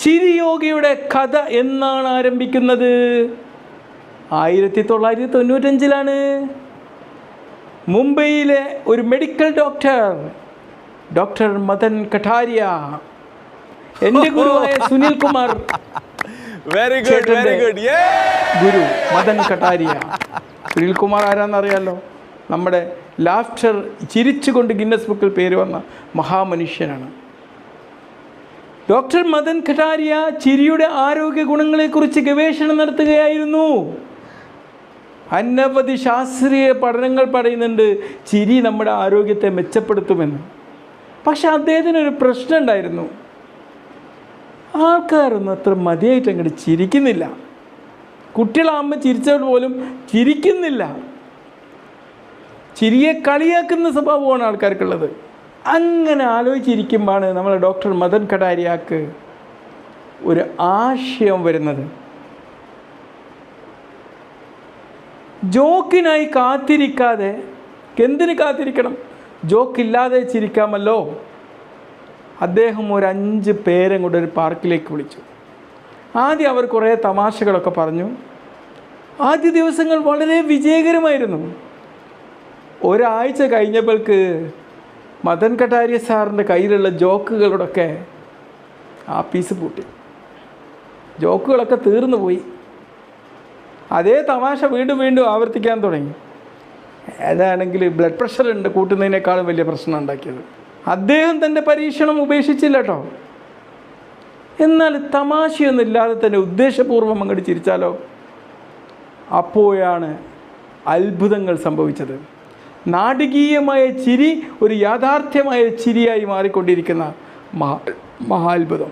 ചിരിയോഗിയുടെ കഥ എന്നാണ് ആരംഭിക്കുന്നത്? 1995 മുംബൈയിലെ ഒരു മെഡിക്കൽ ഡോക്ടർ മദൻ കഠാരിയ, എൻ്റെ ഗുരുവായ സുനിൽ കുമാർ ഗുരു മദൻ കഠാരിയ. സുനിൽ കുമാർ ആരാന്നറിയാലോ? നമ്മുടെ ലാഫ്റ്റർ, ചിരിച്ചുകൊണ്ട് ഗിന്നസ് ബുക്കിൽ പേര് വന്ന മഹാമനുഷ്യനാണ്. ഡോക്ടർ മദൻ കഠാരിയ ചിരിയുടെ ആരോഗ്യ ഗുണങ്ങളെക്കുറിച്ച് ഗവേഷണം നടത്തുകയായിരുന്നു. അനവധി ശാസ്ത്രീയ പഠനങ്ങൾ പറയുന്നുണ്ട് ചിരി നമ്മുടെ ആരോഗ്യത്തെ മെച്ചപ്പെടുത്തുമെന്ന്. പക്ഷെ അദ്ദേഹത്തിനൊരു പ്രശ്നം ഉണ്ടായിരുന്നു. ആൾക്കാരൊന്നും അത്ര മതിയായിട്ട് അങ്ങോട്ട് ചിരിക്കുന്നില്ല. കുട്ടികളാകുമ്പോൾ ചിരിച്ചവർ പോലും ചിരിക്കുന്നില്ല. ചിരിയെ കളിയാക്കുന്ന സ്വഭാവമാണ് ആൾക്കാർക്കുള്ളത്. അങ്ങനെ ആലോചിച്ചിരിക്കുമ്പോഴാണ് നമ്മളെ ഡോക്ടർ മദൻ കഠാരിയക്ക് ഒരു ആശയം വരുന്നത്. ജോക്കിനായി കാത്തിരിക്കാതെ, എന്തിന് കാത്തിരിക്കണം? ജോക്കില്ലാതെ ചിരിക്കാമല്ലോ. അദ്ദേഹം ഒരു 5 പേരെ കൂടെ ഒരു പാർക്കിലേക്ക് വിളിച്ചു. ആദ്യം അവർ കുറേ തമാശകളൊക്കെ പറഞ്ഞു. ആദ്യ ദിവസങ്ങൾ വളരെ വിജയകരമായിരുന്നു. ഒരാഴ്ച കഴിഞ്ഞപ്പോൾക്ക് മദൻ കഠാരിയ സാറിൻ്റെ കയ്യിലുള്ള ജോക്കുകളോടൊക്കെ ആപ്പീസ് പൂട്ടി. ജോക്കുകളൊക്കെ തീർന്നു പോയി. അതേ തമാശ വീണ്ടും ആവർത്തിക്കാൻ തുടങ്ങി. ഏതാണെങ്കിൽ ബ്ലഡ് പ്രഷർ കൂട്ടുന്നതിനേക്കാളും വലിയ പ്രശ്നം ഉണ്ടാക്കിയത്. അദ്ദേഹം തൻ്റെ പരീക്ഷണം ഉപേക്ഷിച്ചില്ല കേട്ടോ. എന്നാൽ തമാശയൊന്നും ഇല്ലാതെ തന്നെ ഉദ്ദേശപൂർവ്വം അങ്ങോട്ട് ചിരിച്ചാലോ? അപ്പോഴാണ് അത്ഭുതങ്ങൾ സംഭവിച്ചത്. നാടകീയമായ ചിരി ഒരു യാഥാർത്ഥ്യമായ ചിരിയായി മാറിക്കൊണ്ടിരിക്കുന്ന മഹാത്ഭുതം.